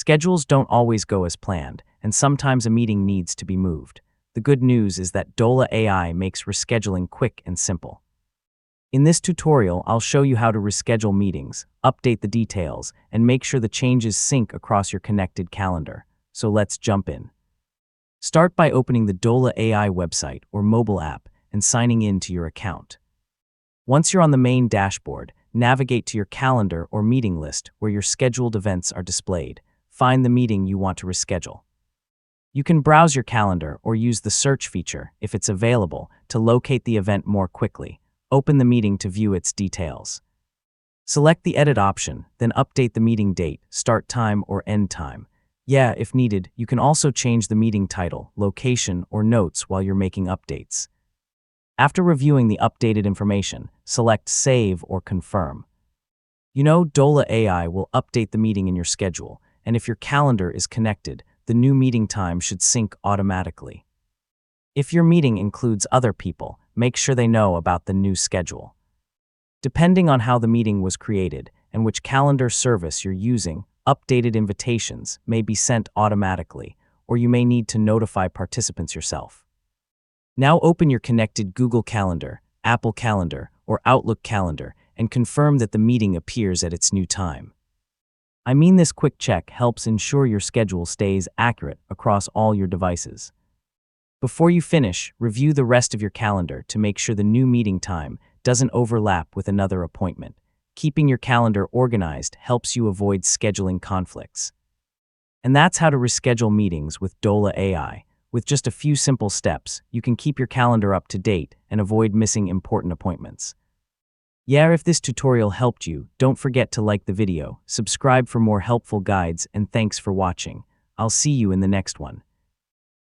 Schedules don't always go as planned, and sometimes a meeting needs to be moved. The good news is that Dola AI makes rescheduling quick and simple. In this tutorial, I'll show you how to reschedule meetings, update the details, and make sure the changes sync across your connected calendar. So let's jump in. Start by opening the Dola AI website or mobile app and signing in to your account. Once you're on the main dashboard, navigate to your calendar or meeting list where your scheduled events are displayed. Find the meeting you want to reschedule. You can browse your calendar or use the search feature, if it's available, to locate the event more quickly. Open the meeting to view its details. Select the edit option, then update the meeting date, start time or end time. Yeah, if needed, you can also change the meeting title, location, or notes while you're making updates. After reviewing the updated information, select Save or Confirm. Dola AI will update the meeting in your schedule, and if your calendar is connected, the new meeting time should sync automatically. If your meeting includes other people, make sure they know about the new schedule. Depending on how the meeting was created and which calendar service you're using, updated invitations may be sent automatically, or you may need to notify participants yourself. Now open your connected Google Calendar, Apple Calendar, or Outlook Calendar and confirm that the meeting appears at its new time. This quick check helps ensure your schedule stays accurate across all your devices. Before you finish, review the rest of your calendar to make sure the new meeting time doesn't overlap with another appointment. Keeping your calendar organized helps you avoid scheduling conflicts. And that's how to reschedule meetings with Dola AI. With just a few simple steps, you can keep your calendar up to date and avoid missing important appointments. If this tutorial helped you, don't forget to like the video, subscribe for more helpful guides, and thanks for watching. I'll see you in the next one.